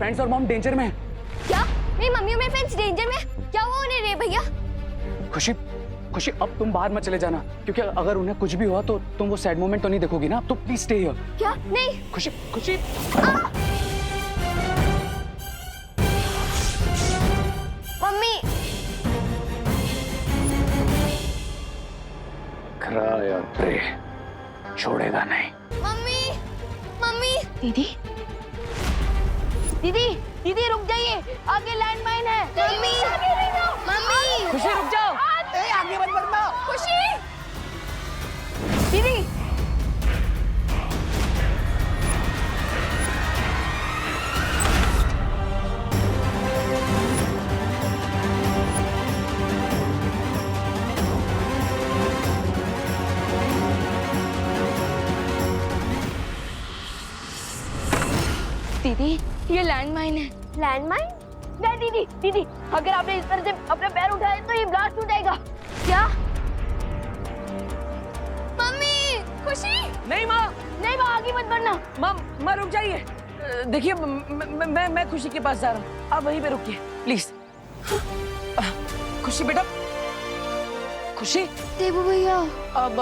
Friends और mom danger में है। क्या? मेरी मम्मी और मेरे फ्रेंड्स डेंजर में? क्या हुआ उन्हें रे भैया? खुशी, खुशी अब तुम बाहर मत चले जाना, क्योंकि अगर उन्हें कुछ भी हुआ तो तुम वो सैड मोमेंट तो नहीं देखोगी ना। तो प्लीज स्टे हियर। क्या? नहीं। खुशी, खुशी। मम्मी। क्राई और प्रे, छोड़ेगा नहीं। Mummy, mummy. दीदी, दीदी, दीदी रुक जाइए, आगे लैंडमाइन है। Mummy, mummy. खुशी रुक जाओ। आगे मत बढ़ना। खुशी। दीदी, दीदी ये लैंडमाइन है। लैंडमाइन? नहीं दीदी, दीदी अगर आपने इस तरह से अपना पैर उठाया तो ये ब्लास्ट हो जाएगा। क्या? मम्मी, खुशी। नहीं माँ, नहीं माँ, आगे मत बढ़ना। माँ रुक जाइए। देखिए मैं खुशी के पास जा रहा हूँ, आप वहीं पे रुकिए प्लीज। खुशी बेटा, खुशी। देबू भैया। अब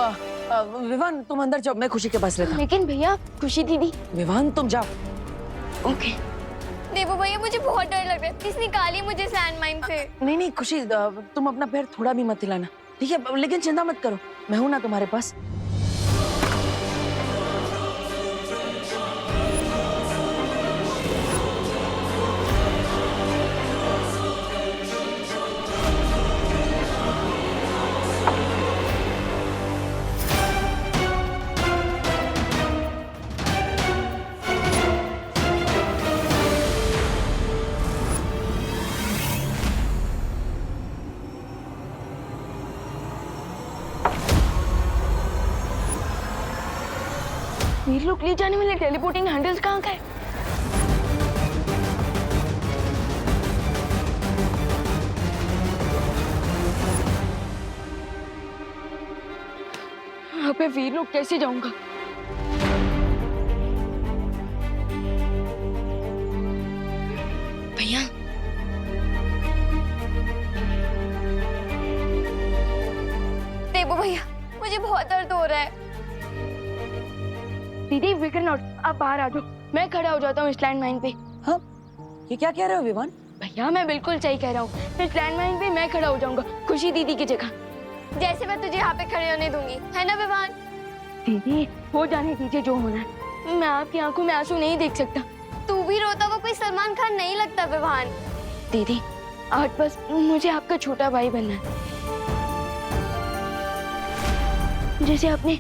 विवान तुम अंदर जाओ, मैं खुशी के पास रहता हूँ। लेकिन भैया, खुशी दीदी। विवान तुम जाओ। ओके। देबू भैया मुझे बहुत डर लग रहा है, प्लीज निकालिए मुझे लैंडमाइन से। नहीं खुशी, तुम अपना पैर थोड़ा भी मत हिलाना, ठीक है? लेकिन चिंता मत करो, मैं हूं ना तुम्हारे पास। वीर लोग ले जाने वाले टेलीपोर्टिंग हैंडल्स कहाँ गए? यहाँ पे वीर लोग कैसे जाऊंगा? भैया, देबू भैया मुझे बहुत दर्द हो रहा है। दीदी फिकर नॉट, आप बाहर आ जाओ, मैं खड़ा हो जाता हूँ इस लैंडमाइन पे। हाँ, ये क्या कह रहे हो विवान? भैया मैं बिल्कुल सही कह रहा हूँ, इस लैंडमाइन पे मैं खड़ा हो जाऊंगा खुशी दीदी की जगह। जैसे मैं तुझे यहाँ पे खड़े होने दूंगी, है ना विवान? दीदी हो जाने दीजिए जो होना है, मैं आपकी आंखों में आंसू नहीं देख सकता। तू भी रोता हुआ कोई सलमान खान नहीं लगता विवान। दीदी आज बस मुझे आपका छोटा भाई बनना है, जैसे आपने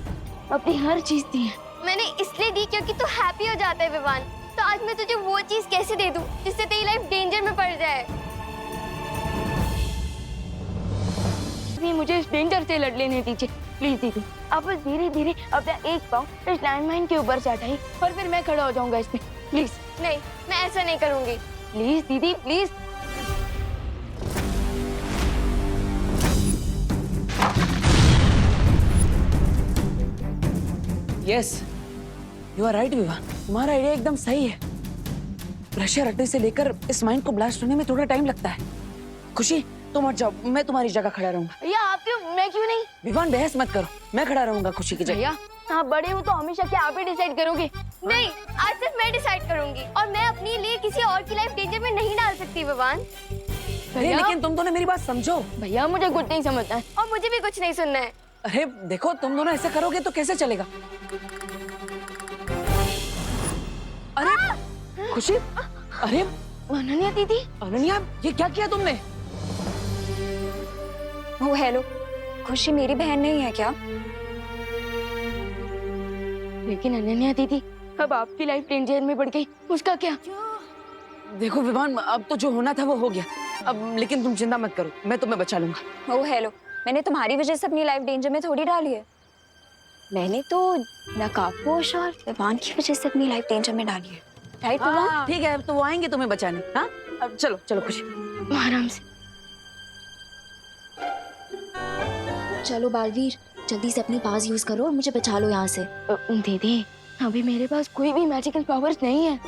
अपनी हर चीज दी है। मैंने इसलिए दी क्योंकि तू हैप्पी हो जाता है विवान। तो आज मैं तुझे वो चीज कैसे दे दूं जिससे तेरी लाइफ डेंजर में पड़ जाए? भी मुझे इस डेंजर से लड़ लेने दीजिए प्लीज दीदी। आप बस धीरे धीरे अपना एक पाँव इस लैंडमाइन के ऊपर से हटाइए और फिर मैं खड़ा हो जाऊंगा इसमें, प्लीज। नहीं, मैं ऐसा नहीं करूंगी। प्लीज दीदी please. Yes, you are right Vivaan, तुम्हारा आइडिया एकदम सही है। प्रेशर हटने से लेकर इस माइंड को ब्लास्ट होने में थोड़ा टाइम लगता है। खुशी तुम हट जाओ, मैं तुम्हारी जगह खड़ा रहूंगा। भैया आप क्यों, मैं क्यों नहीं? विवान बहस मत करो, मैं खड़ा रहूंगा खुशी की जगह। भैया आप बड़े हो तो हमेशा क्या आप ही डिसाइड करोगे? नहीं, आज सिर्फ मैं डिसाइड करूंगी और मैं अपने लिए किसी और की लाइफ डेंजर में नहीं डाल सकती विवान। अरे लेकिन तुम दोनों मेरी बात समझो। भैया मुझे कुछ नहीं समझना है। और मुझे भी कुछ नहीं सुनना है। अरे देखो, तुम दोनों ऐसे करोगे तो कैसे चलेगा? अरे खुशी, अरे अनन्या दीदी, अनन्या ये क्या किया तुमने? ओ हेलो, खुशी मेरी बहन नहीं है क्या? लेकिन अनन्या दीदी अब आपकी लाइफ डेंजर में पड़ गई, उसका क्या? देखो विवान, अब तो जो होना था वो हो गया। अब लेकिन तुम चिंता मत करो, मैं तुम्हें बचा लूंगा। ओ हेलो, मैंने तुम्हारी वजह से अपनी लाइफ डेंजर में थोड़ी डाली है। मैंने तो नकाबपोश और विवान की वजह से अपनी लाइफ डेंजर में डाली है, राइट विवान? ठीक है, अब तो वो आएंगे तुम्हें बचाने। हाँ अब चलो चलो खुशी, आराम से। चलो बालवीर, जल्दी से अपनी पास यूज करो और मुझे बचा लो यहाँ से। दीदी अभी मेरे पास कोई भी मैजिकल पावर्स नहीं है।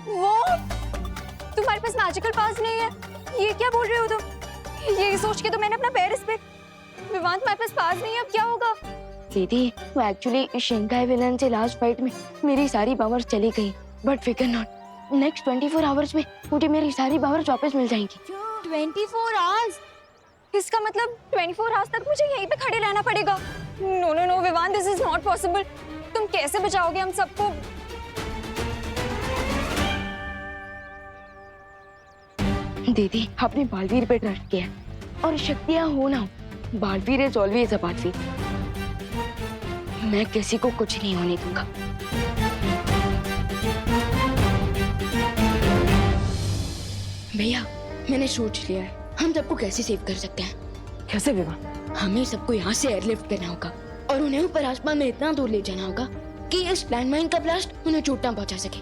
वो हमारे पास मैजिकल पास नहीं है। ये क्या बोल रहे हो तुम? ये सोच के तो मैंने अपना पैर इस पे। विवान तुम्हारे पास पास नहीं है, अब क्या होगा? दीदी वो एक्चुअली शिंकाई विलन से लास्ट फाइट में मेरी सारी पावर्स चली गई, बट फिकर नॉट, नेक्स्ट 24 आवर्स में मुझे मेरी सारी पावर्स वापस मिल जाएंगी। 24 आवर्स? इसका मतलब 24 आवर्स तक मुझे यहीं पे खड़े रहना पड़ेगा? No no no Vivaan, this is not possible. तुम कैसे बचाओगे हम सबको? दीदी आपने बालवीर पे ट्रस्ट किया और शक्तियां हो ना हो, Baalveer is always a Baalveer. मैं किसी को कुछ नहीं होने दूंगा। भैया मैंने सोच लिया है, हम सबको कैसे सेव कर सकते हैं। कैसे विवान? हमें सबको यहाँ से एयरलिफ्ट करना होगा और उन्हें ऊपर आसमान में इतना दूर ले जाना होगा कि इस लैंडमाइन का ब्लास्ट उन्हें चोट ना पहुंचा सके।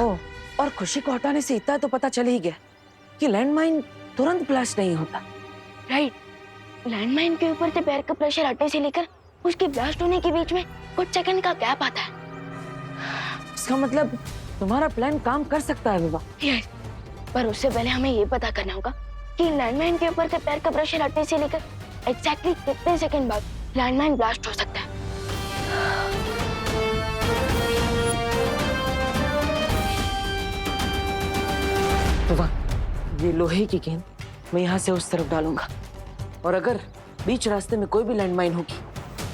ओह, और खुशी को हटाने से इतना तो पता चल ही गया कि लैंडमाइन तुरंत ब्लास्ट नहीं होता। राइट, लैंडमाइन के ऊपर से पैर का प्रेशर हटने से लेकर उसके ब्लास्ट होने के बीच में कुछ सेकंड का गैप आता है। इसका मतलब तुम्हारा प्लान काम कर सकता है विवा। यस, पर उससे पहले हमें ये पता करना होगा कि लैंडमाइन के ऊपर से पैर का प्रेशर हटने से लेकर एग्जैक्टली कितने सेकंड बाद लैंडमाइन ब्लास्ट हो सकता है। विवा, ये लोहे की गेंद मैं यहाँ से उस तरफ डालूंगा और अगर बीच रास्ते में कोई भी लैंडमाइन होगी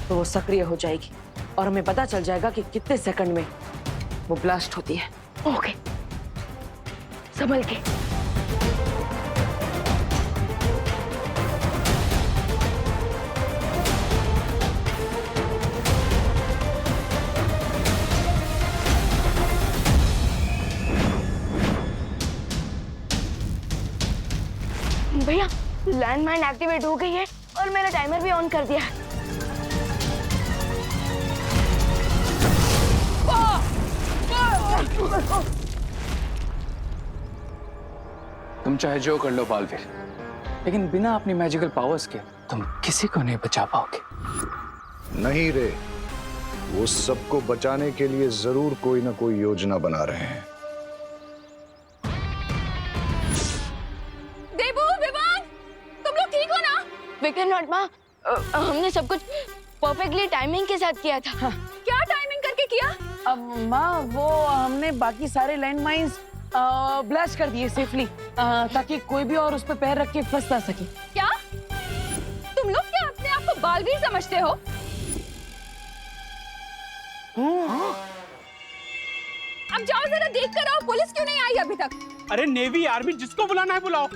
तो वो सक्रिय हो जाएगी और हमें पता चल जाएगा कि कितने सेकंड में वो ब्लास्ट होती है। ओके, संभल के। भैया लैंडमाइन एक्टिवेट हो गई है और मैंने टाइमर भी ऑन कर दिया है। तुम चाहे जो कर लो बालवीर, लेकिन बिना अपनी मैजिकल पावर्स के तुम किसी को नहीं बचा पाओगे। नहीं रे, वो सबको बचाने के लिए जरूर कोई ना कोई योजना बना रहे हैं। देबू, विवान, तुम लोग ठीक हो ना? फिकर नॉट माँ, हमने सब कुछ परफेक्टली टाइमिंग के साथ किया था। क्या टाइमिंग करके किया? अब माँ वो हमने बाकी सारे लैंडमाइंस ब्लास्ट कर दिए सेफली ताकि कोई भी और उस पे पैर रख के फंस ना सके। क्या तुम लोग क्या अपने आप को बालवीर समझते हो? अब जाओ जरा देख कर आओ, पुलिस क्यों नहीं आई अभी तक? अरे नेवी आर्मी जिसको बुलाना है बुलाओ,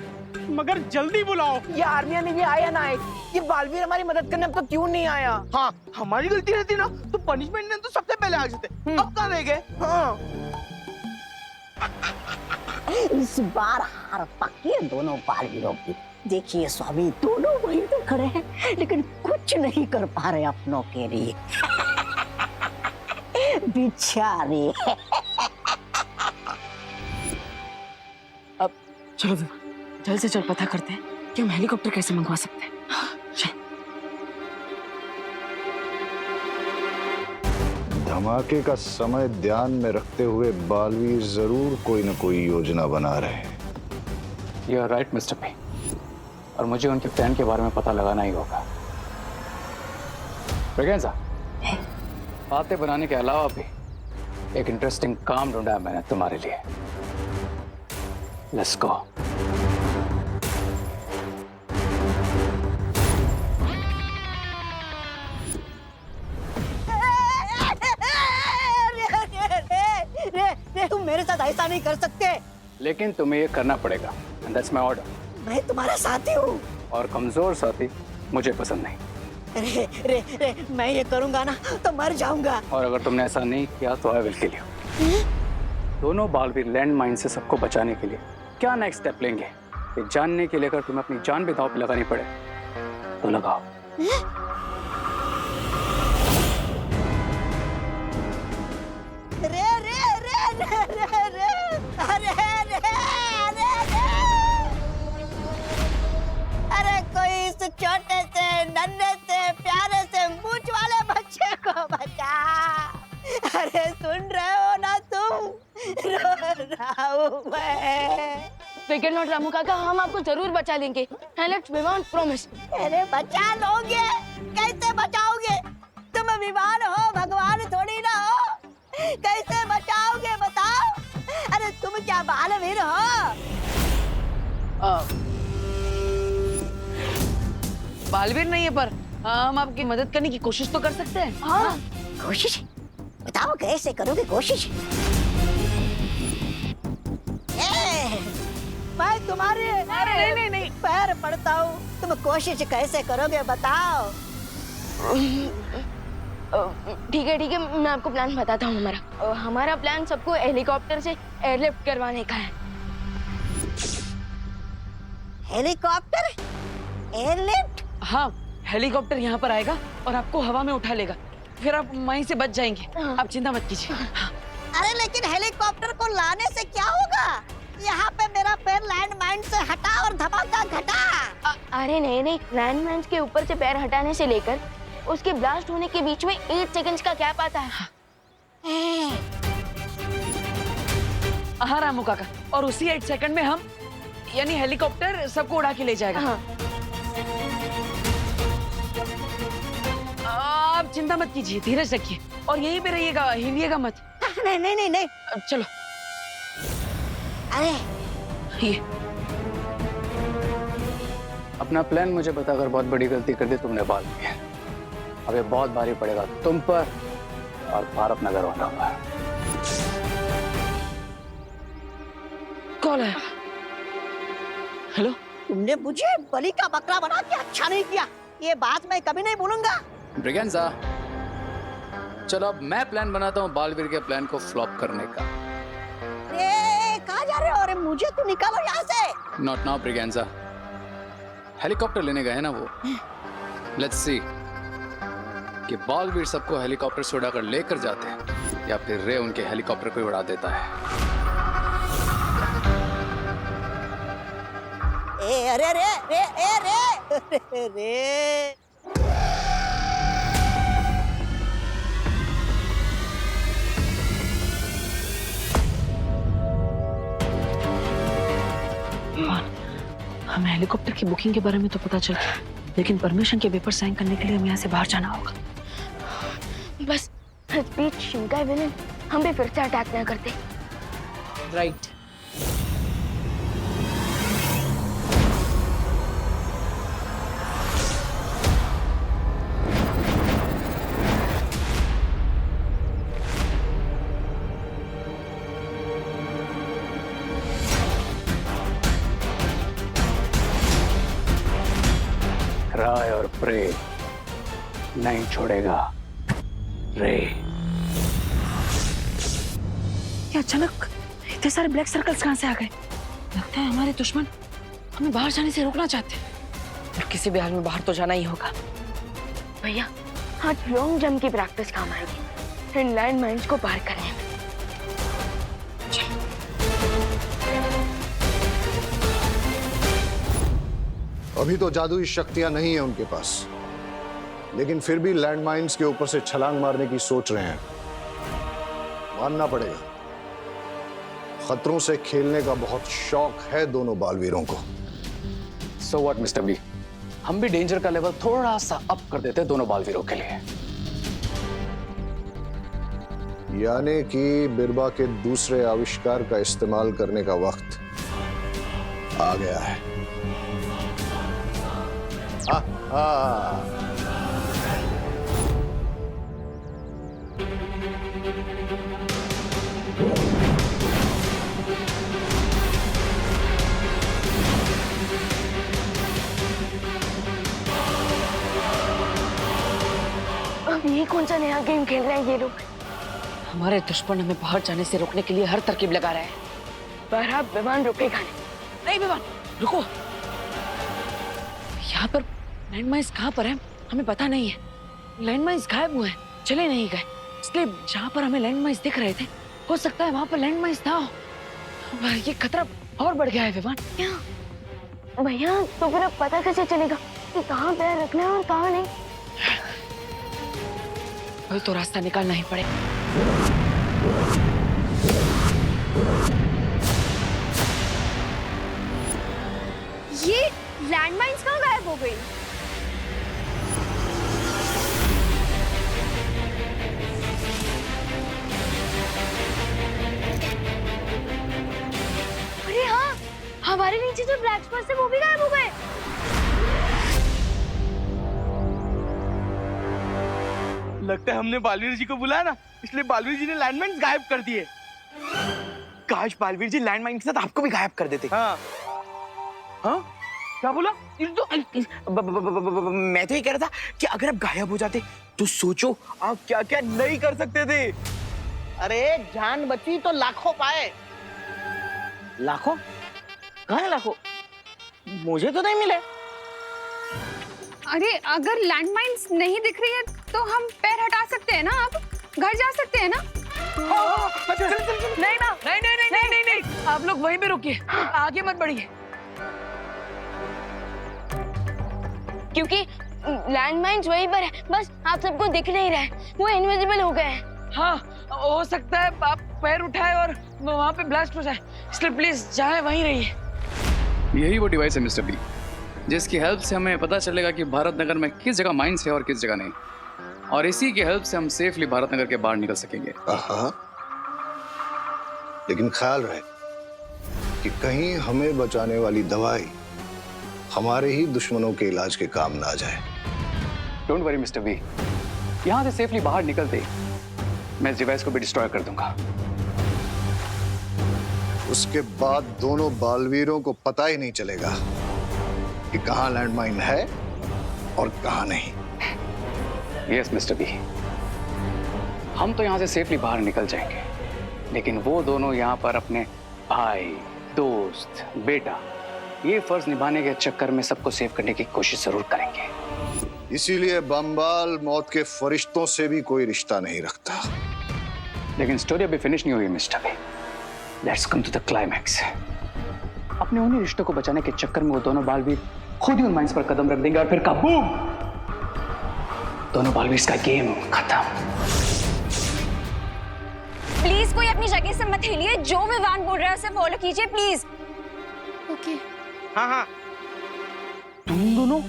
मगर जल्दी बुलाओ। ये आर्मी ने भी आया ना आए, ये बालवीर हमारी मदद करने अब तक क्यों नहीं आया? हाँ, हमारी गलती रहती ना तो पनिशमेंट ने तो सबसे पहले आ जाते। अब कहाँ रह गए? हाँ। इस बार हार पक्की है दोनों बालवीरों की। देखिए स्वामी, दोनों वहीं तो खड़े हैं लेकिन कुछ नहीं कर पा रहे अपनों के लिए। बेचारे। अब चलो जल्द से जल्द पता करते हैं कि हम हेलीकॉप्टर कैसे मंगवा सकते हैं। चल। धमाके का समय ध्यान में रखते हुए बालवीर जरूर कोई ना कोई योजना बना रहे हैं। You are right mister P, और मुझे उनके प्लान के बारे में पता लगाना ही होगा। ब्रिगेंजा, बातें बनाने के अलावा भी एक इंटरेस्टिंग काम ढूंढा है मैंने तुम्हारे लिए। Let's go. तुम मेरे साथ ऐसा नहीं कर सकते। लेकिन तुम्हें ये करना पड़ेगा, एंड दैट्स माय ऑर्डर। मैं तुम्हारा साथी हूँ। और कमजोर साथी मुझे पसंद नहीं। रे, रे, रे, मैं ये करूंगा ना तो मर जाऊंगा। और अगर तुमने ऐसा नहीं किया तो आई विल किल यू। दोनों बालवीर लैंड माइन से सबको बचाने के लिए क्या नेक्स्ट स्टेप लेंगे, ये जानने के लिए अगर तुम्हें अपनी जान भी दांव पे लगानी पड़े तो लगाओ। रे रे रे रे रे रे अरे रे अरे रे अरे कोई इस छोटे से नन्हे से प्यारे से मूंछ वाले बच्चे को बचा। अरे सुन रहे हो ना तुम? रो बताऊं मैं? फिकर नॉट रामू काका, हम आपको जरूर बचा लेंगे। Let's Vivaan promise. अरे बचा लोगे? कैसे बचाओगे? तुम विमान हो, भगवान थोड़ी ना हो। कैसे बचाओगे बताओ? अरे तुम क्या बालवीर हो? बालवीर नहीं है, पर हम आपकी मदद करने की कोशिश तो कर सकते हैं। हाँ, कोशिश बताओ, कैसे करोगे कोशिश? मैं तुम्हारे नहीं पैर पड़ता हूँ, तुम कोशिश कैसे करोगे बताओ? ठीक है, मैं आपको प्लान बताता हूँ हमारा। हमारा प्लान सबको हेलीकॉप्टर से एयरलिफ्ट करवाने का है। हेलीकॉप्टर? एयरलिफ्ट? हाँ, हेलीकॉप्टर यहाँ पर आएगा और आपको हवा में उठा लेगा, फिर आप वहीं से बच जाएंगे। आप चिंता मत कीजिए। अरे लेकिन हेलीकॉप्टर को लाने से क्या होगा? यहाँ पे मेरा पैर लैंडमाइन से हटा और धमाका घटा। अरे नहीं, लैंडमाइंस के ऊपर से पैर हटाने से लेकर उसके ब्लास्ट होने के बीच में 8 सेकंड्स का गैप आता है। हाँ रामू काका, और उसी 8 सेकंड में हम यानी हेलीकॉप्टर सबको उड़ा के ले जाएगा। हाँ। आप चिंता मत कीजिए, धीरज रखिए और यहीं पे रहिएगा, हिलिएगा मत। नहीं। चलो। अरे ये अपना प्लान मुझे बताकर बहुत बड़ी गलती कर दी तुमने बाद में। अब ये बहुत भारी पड़ेगा तुम पर और भारत नगर वालों पर। कौन है? हेलो, तुमने मुझे बलि का बकरा बना के अच्छा नहीं किया, ये बात मैं कभी नहीं भूलूंगा। ब्रिगेंजा, चलो अब मैं प्लान बनाता हूँ बालवीर के प्लान को फ्लॉप करने का। कहाँ जा रहे हो? अरे मुझे तो निकालो यहाँ से। नॉट नाउ ब्रिगेंजा, हेलीकॉप्टर लेने गए हैं ना वो। लेट्स सी कि बालवीर सबको हेलीकॉप्टर से उड़ाकर लेकर जाते हैं या फिर रे उनके हेलीकॉप्टर को उड़ा देता है। अरे रे। हमें हेलीकॉप्टर की बुकिंग के बारे में तो पता चल गया, लेकिन परमिशन के पेपर साइन करने के लिए हमें यहाँ से बाहर जाना होगा। बस इस बीच शिंकाई विलेन हम भी फिर से अटैक ना करते। राइट। राय और प्रे नहीं छोड़ेगा रे। ये अचानक इतने सारे ब्लैक सर्कल्स कहाँ से आ गए? लगता है हमारे दुश्मन हमें बाहर जाने से रोकना चाहते हैं। और किसी भी हाल में बाहर तो जाना ही होगा। भैया, आज लॉन्ग जंप की प्रैक्टिस काम आएगी इन लैंड माइंस को पार करने में। अभी तो जादुई शक्तियां नहीं है उनके पास, लेकिन फिर भी लैंडमाइंस के ऊपर से छलांग मारने की सोच रहे हैं। मानना पड़ेगा, खतरों से खेलने का बहुत शौक है दोनों बालवीरों को। सो व्हाट मिस्टर बी, हम भी डेंजर का लेवल थोड़ा सा अप कर देते हैं दोनों बालवीरों के लिए। यानी कि बिरबा के दूसरे आविष्कार का इस्तेमाल करने का वक्त आ गया है। अब ये कौन सा नया गेम खेल रहे हैं ये लोग? हमारे दुश्मन हमें बाहर जाने से रोकने के लिए हर तरकीब लगा रहे हैं। पर अब विमान रुकेगा नहीं। नहीं विमान, रुको। यहाँ पर लैंडमाइंस कहाँ पर है हमें पता नहीं है। लैंडमाइंस गायब हुए हैं, चले नहीं गए, इसलिए जहाँ पर हमें लैंडमाइंस दिख रहे थे हो सकता है वहाँ पर लैंडमाइंस था। ये खतरा और बढ़ गया है विमान। क्या भैया, तो फिर अब पता कैसे चलेगा कि कहाँ पैर रखना है और कहाँ नहीं? कोई तो रास्ता निकालना ही पड़ेगा। ये लैंडमाइंस कहाँ गायब हो गई? अरे हाँ, हमारे नीचे जो ब्लैक स्पॉट्स थे वो भी गायब हो गए। लगता है हमने बालवीर जी को बुलाया ना, इसलिए बालवीर जी ने लैंडमाइंस गायब कर दिए। काश बालवीर जी लैंडमाइन के साथ आपको भी गायब कर देते। हाँ हाँ, क्या बोला? मैं तो ये कह रहा था कि अगर आप गायब हो जाते तो सोचो आप क्या क्या नहीं कर सकते थे। अरे जान बची तो लाखों पाए। लाखों? कहाँ है लाखों? मुझे तो नहीं मिले। अरे अगर लैंडमाइंस नहीं दिख रही है तो हम पैर हटा सकते हैं ना, अब घर जा सकते हैं ना। नहीं ना, नहीं नहीं नहीं नहीं नहीं नहीं, आप लोग वहीं पे रुकिए, आगे मत बढ़िए। क्योंकि लैंडमाइंस वहीं पर है, बस आप सबको दिख नहीं रहा है, वो इनविजिबल हो गए हैं। हाँ, हो सकता है आप पैर उठाए और वहाँ पे ब्लास्ट हो जाए, इसलिए प्लीज जाए वहीं रहिए। यही वो डिवाइस है मिस्टर बी, जिसकी हेल्प से हमें पता चलेगा कि भारत नगर में किस जगह माइंस है और किस जगह नहीं, और इसी की हेल्प से हम सेफली भारत नगर के बाहर निकल सकेंगे। लेकिन ख्याल रहे कि कहीं हमें बचाने वाली दवाई हमारे ही दुश्मनों के इलाज के काम ना आ जाए। डोंट वरी मिस्टर बी, यहाँ से सेफली बाहर निकलते मैं इस डिवाइस को भी डिस्ट्रॉय कर दूंगा। उसके बाद दोनों बालवीरों को पता ही नहीं चलेगा कि कहाँ लैंडमाइन है और कहाँ नहीं। यस मिस्टर बी, हम तो यहाँ से सेफली बाहर निकल जाएंगे, लेकिन वो दोनों यहाँ पर अपने भाई, दोस्त, बेटा, ये फर्ज निभाने के चक्कर में सबको सेव करने की कोशिश जरूर करेंगे। इसीलिए बमबाल मौत के फरिश्तों से भी कोई रिश्ता नहीं रखता। लेकिन स्टोरी अभी फिनिश नहीं हुई mister B. Let's come to the climax. अपने उन्हीं रिश्तों को बचाने के चक्कर में वो दोनों बालवीर खुद ही उन माइंस पर कदम रख देंगे और फिर काबूम, दोनों बालवीर का गेम खत्म। प्लीज कोई अपनी जगह से मत हिलिए, जो विवान बोल रहा है उसे फॉलो कीजिए प्लीज। ओके। हाँ हाँ, तुम दोनों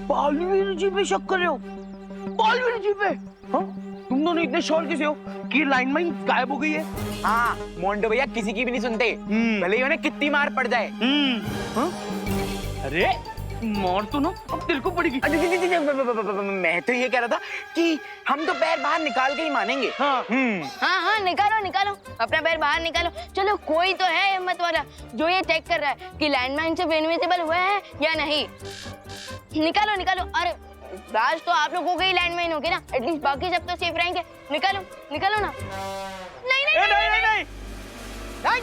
बालवीर जी पे शक कर रहे हो? बालवीर जी पे? हाँ? तुम दोनों इतने श्योर कैसे हो कि लाइनमाइन गायब हो गई है? हाँ, मोंटो भैया किसी की भी नहीं सुनते, भले ही उन्हें कितनी मार पड़ जाए। हाँ? अरे मार तो ना अब तेरे को पड़ेगी। मैं तो ये कह रहा था कि हम तो पैर बाहर निकाल के ही मानेंगे। हाँ हाँ हाँ, निकालो निकालो, अपना पैर बाहर निकालो। चलो, कोई तो है हिम्मत वाला जो ये चेक कर रहा है कि लैंडमाइन सिर्फ इनविजिबल हुआ है या नहीं। निकालो निकालो। अरे राज तो आप लोगों के ही लैंडमाइन होगी ना, एटलीस्ट बाकी सब तो सेफ रहेंगे। निकालो निकालो ना। नहीं नहीं नहीं नहीं नहीं, नहीं।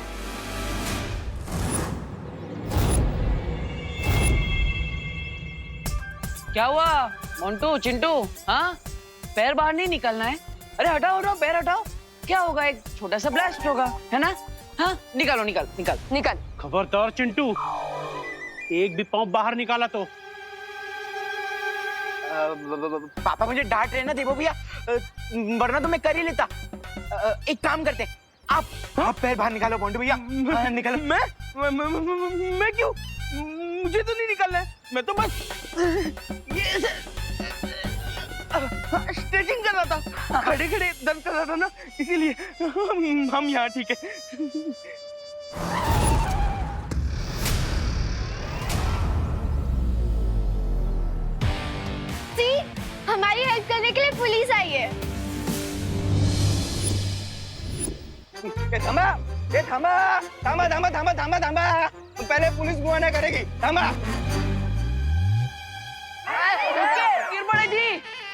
क्या हुआ मोंटू, चिंटू? हाँ, पैर बाहर नहीं निकलना है? अरे हटाओ हटाओ, पैर हटाओ, क्या होगा, एक छोटा सा ब्लास्ट होगा, है ना? हाँ, निकालो निकाल निकाल निकाल। खबरदार चिंटू, एक भी पाँव बाहर निकाला तो। पापा मुझे डांट रहे ना देवो भैया, वरना तो मैं कर ही लेता। एक काम करते, आप पैर बाहर निकालो मोंटू भैया। निकालो। मैं क्यों? मुझे तो नहीं निकालना है, मैं तो बस ये स्ट्रेचिंग कर रहा था, खड़े खड़े दर्द कर रहा था ना, इसीलिए हम यहाँ ठीक है। सी, हमारी हेल्प करने के लिए पुलिस आई है। थामा, थामा थामा थामा थामा थामा थामा, पहले पुलिस गुआना करेगी। थामा।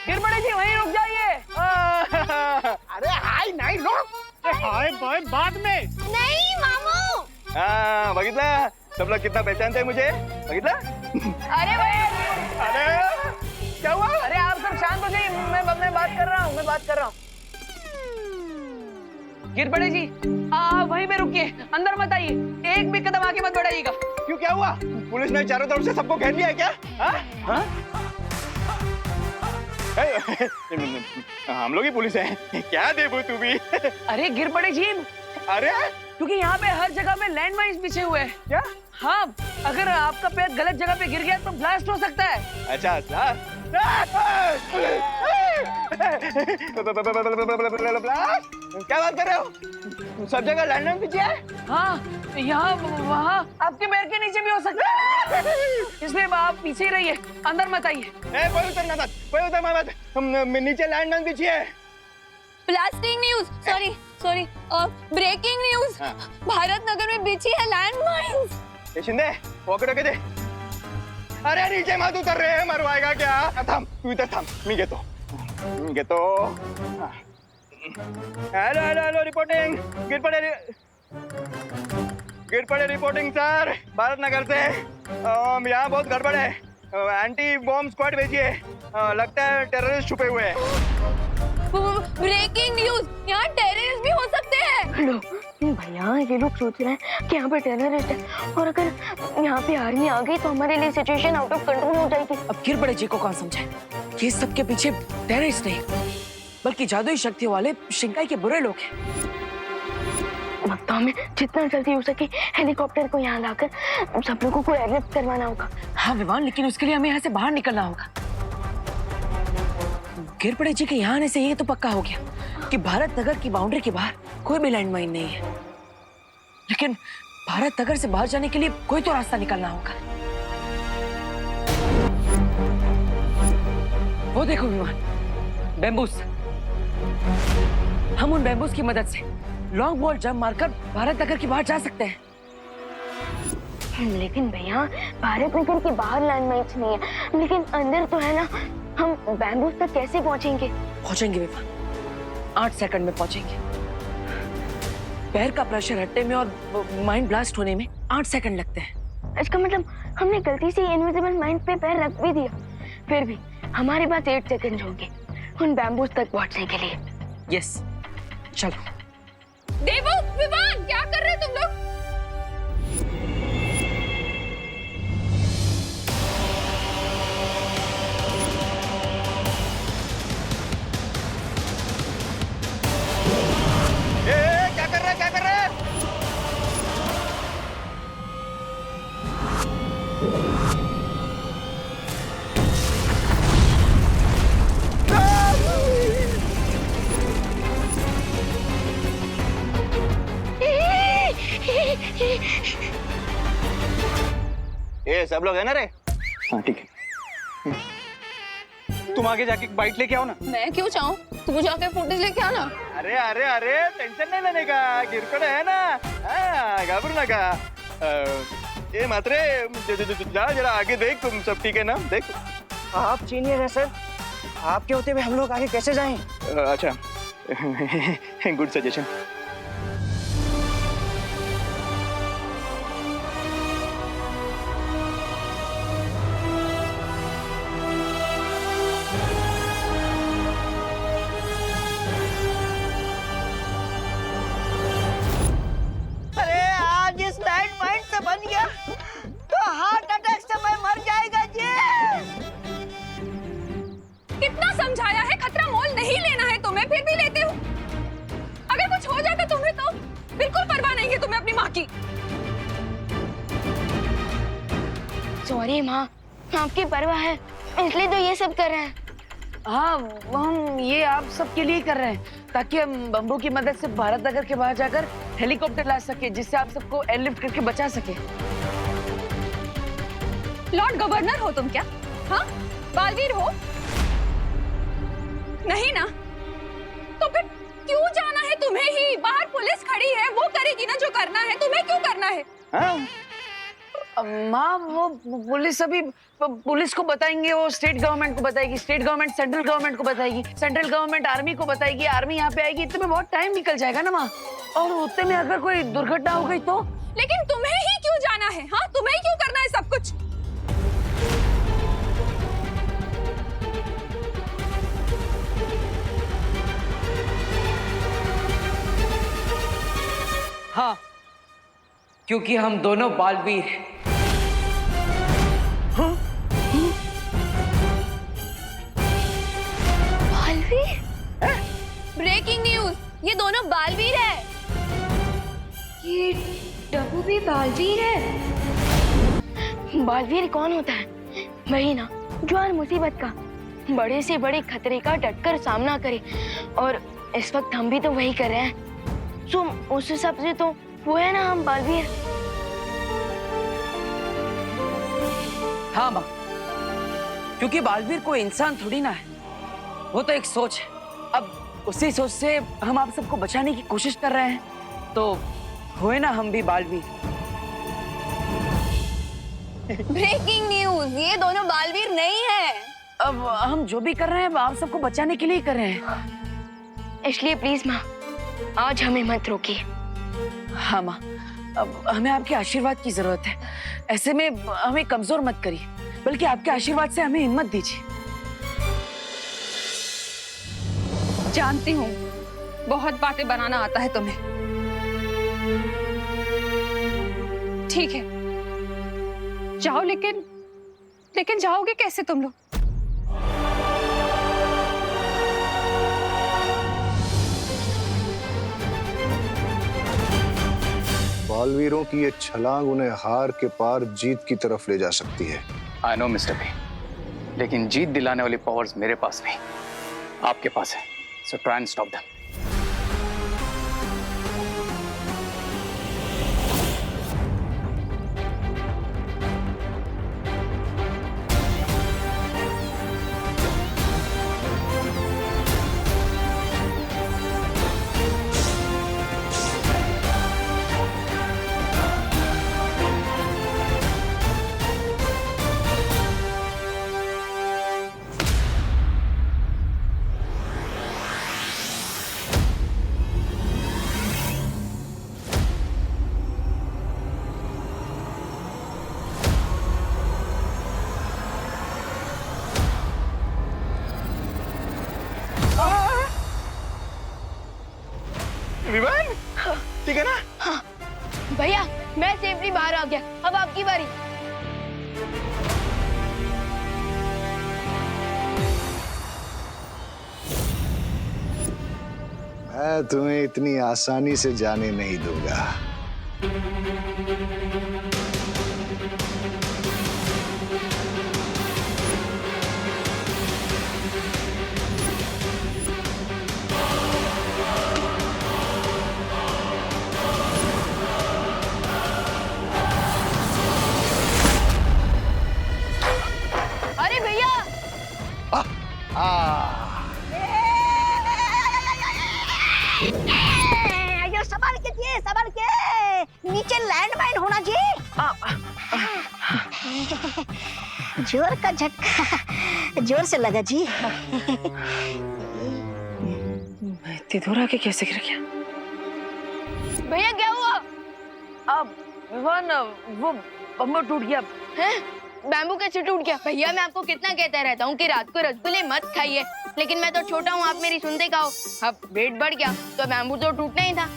गिरबड़े जी वहीं रुक जाइए। अरे हाय नहीं रुक, हाय बाय बाद में। नहीं मामू। हाँ बघितला, सब लोग कितना पहचानते हैं मुझे, बघितला? अरे भाई, अरे क्या हुआ? अरे आप सब शांत हो जाइए, मैं बात कर रहा हूँ, गिरबड़े जी वहीं पे रुकिए, अंदर मत आइए, एक भी कदम आगे मत बढ़ाइएगा। क्यों, क्या हुआ? पुलिस ने चारों तरफ से सबको घेर लिया है क्या? हाँ? हम लोग ही पुलिस हैं क्या देबू तू भी? अरे गिरबड़े जी, अरे क्योंकि यहाँ पे हर जगह में लैंड माइन्स बिछे हुए हैं। क्या? हाँ, अगर आपका पैर गलत जगह पे गिर गया तो ब्लास्ट हो सकता है। अच्छा अच्छा। क्या बात कर रहे हो? सब जगह लैंडमाइन पीछे है? हाँ, यहाँ वहाँ आपके पैर के नीचे भी हो सकता है, इसलिए आप पीछे ही रहिए, अंदर मत आइए। कोई उतर मत, हम नीचे लैंडमाइन पीछे है। Blasting news, sorry, breaking news. Bharat Nagar में बिछी है लैंडमाइंस। ये शिंदे पॉकेट के दे। अरे नीचे मत उतर रहे, मरवाएगा क्या? थांब, तू इधर थांब, मी घेतो। Hello reporting. गिर पड़े रिपोर्टिंग सर, भारत नगर से। यहाँ बहुत गड़बड़ है, एंटी बॉम्ब स्क्वाड भेजिए, लगता है टेररिस्ट छुपे हुए हैं। ब्रेकिंग न्यूज, यहाँ टेररिस्ट भी हो सकते हैं। लो भैया, ये लोग सोच रहे हैं कि यहाँ पे टेररिस्ट है, और अगर यहाँ पे आर्मी आ गई तो हमारे लिए सिचुएशन आउट ऑफ कंट्रोल हो जाएगी। अब गिर पड़े जी को कौन समझे? ये सबके पीछे टेररिस्ट नहीं, बल्कि जादुई शक्तियों वाले शिंकाई के बुरे लोग हैं। अब तो हमें जितना जल्दी हो सके हेलीकॉप्टर को यहाँ लाकर सब लोगों को एयरलिफ्ट करवाना होगा। हाँ विमान, लेकिन उसके लिए हमें यहाँ से बाहर निकलना होगा। गिर पड़े जी के यहाँ आने से ये तो पक्का हो गया कि भारत नगर की बाउंड्री के बाहर कोई भी लैंडमाइन नहीं है, लेकिन भारत नगर से बाहर जाने के लिए कोई तो रास्ता निकालना होगा। वो देखो विमान, बैम्बूस। हम उन बैम्बूस की मदद से लॉन्ग बॉल जंप मारकर भारत नगर के बाहर जा सकते हैं। लेकिन भैया, भारत नगर के बाहर लैंडमाइंस नहीं है, लेकिन अंदर तो है ना। हम बैम्बूस तक कैसे पहुंचेंगे? पहुंचेंगे विमान, 8 सेकंड में पहुंचेंगे। पैर का प्रेशर हटने में और माइंड ब्लास्ट होने में 8 सेकंड लगते हैं। इसका मतलब हमने गलती से इनविजिबल माइंड पे पैर रख भी दिया, फिर भी हमारे पास 8 सेकंड होंगे उन बैम्बूस तक पहुंचने के लिए। यस, चलो। देवो, विमान, क्या कर रहे हो तुम लोग? क्या कर रहे हैं? ये सब लोग है ना रे? हाँ ठीक है। तुम आगे जाके बाइट लेके आओ ना। मैं क्यों चाहूँ? तू जाके फुटेज लेके आना। अरे अरे अरे, टेंशन नहीं लेने का, गिर पड़े है ना, घबरू ना का। ये मात्रे जा जरा आगे देख, तुम सब ठीक है ना? देख, आप सीनियर हैं सर, आपके होते हुए हम लोग आगे कैसे जाएं? अच्छा, गुड सजेशन। अरे आज इस लैंडमाइन से बन गया तो हार्ट अटैक से मैं मर जाएगा जी। कितना समझाया है, खतरा मोल नहीं लेना है तुम्हें, फिर भी लेते हो। अगर कुछ हो जाता तुम्हें तो बिल्कुल परवाह नहीं है तुम्हें अपनी माँ की। सॉरी माँ, आपकी परवाह है इसलिए तो ये सब कर रहे हैं। हाँ, हम ये आप सबके लिए कर रहे हैं ताकि हम बम्बू की मदद से भारत नगर के बाहर जाकर हेलीकॉप्टर ला सके, जिससे आप सबको एयरलिफ्ट करके बचा सके। लॉर्ड गवर्नर हो तुम क्या? हाँ, बालवीर हो? नहीं ना? तो फिर क्यों जाना है तुम्हें ही? बाहर पुलिस खड़ी है, वो करेगी ना जो करना है, तुम्हें क्यों करना है? हाँ? माँ, वो पुलिस अभी पुलिस को बताएंगे, वो स्टेट गवर्नमेंट को बताएगी, स्टेट गवर्नमेंट सेंट्रल गवर्नमेंट को बताएगी, सेंट्रल गवर्नमेंट आर्मी को बताएगी, आर्मी यहाँ पे आएगी। इतने में बहुत टाइम निकल जाएगा ना माँ, और उतने में अगर कोई दुर्घटना हो गई तो? लेकिन तुम्हें ही क्यों जाना है? हाँ, तुम्हें ही क्यों करना है सब कुछ? हाँ, क्योंकि हम दोनों बालवीर हैं। बालवीर? ब्रेकिंग न्यूज, ये दोनों बालवीर है। ये डब्बू भी बालवीर है। बालवीर कौन होता है? वही ना जो हर मुसीबत का, बड़े से बड़े खतरे का डटकर सामना करे, और इस वक्त हम भी तो वही कर रहे हैं। सो उस हिसाब से तो वो है ना हम बालवीर। हाँ माँ, क्योंकि बालवीर कोई इंसान थोड़ी ना है, वो तो एक सोच है। अब उसी सोच से हम आप सबको बचाने की कोशिश कर रहे हैं, तो हुए ना हम भी बालवीर। ब्रेकिंग न्यूज, ये दोनों बालवीर नहीं है। अब हम जो भी कर रहे हैं आप सबको बचाने के लिए ही कर रहे हैं। इसलिए प्लीज माँ, आज हमें मत रोकिए। हाँ माँ, अब हमें आपके आशीर्वाद की जरूरत है। ऐसे में हमें कमजोर मत करिए, बल्कि आपके आशीर्वाद से हमें हिम्मत दीजिए। जानती हूँ बहुत बातें बनाना आता है तुम्हें। ठीक है, जाओ, लेकिन जाओगे कैसे तुम लोग? बालवीरों की ये छलांग उन्हें हार के पार जीत की तरफ ले जा सकती है। आई नो मिस्टर बी, लेकिन जीत दिलाने वाली पावर्स मेरे पास नहीं, आपके पास है। So try and stop them. Vivaan, ठीक है ना? हाँ भैया, मैं सेफली बाहर आ गया, अब आपकी बारी। मैं तुम्हें इतनी आसानी से जाने नहीं दूंगा। अरे भैया, ये संभाल के दिए, संभाल के। नीचे लैंडमाइन होना जी। जोर का झटका जोर से लगा जी। इतनी दूर आके कैसे गिर गया? भैया क्या हुआ? अब विवान, वो बम्बू टूट गया। हैं? बैम्बू कैसे टूट गया? भैया मैं आपको कितना कहता रहता हूँ कि रात को रसगुल्ले मत खाइए, लेकिन मैं तो छोटा हूँ, आप मेरी सुनते का हो। अब वेट बढ़ गया तो बैम्बू तो टूटना ही था।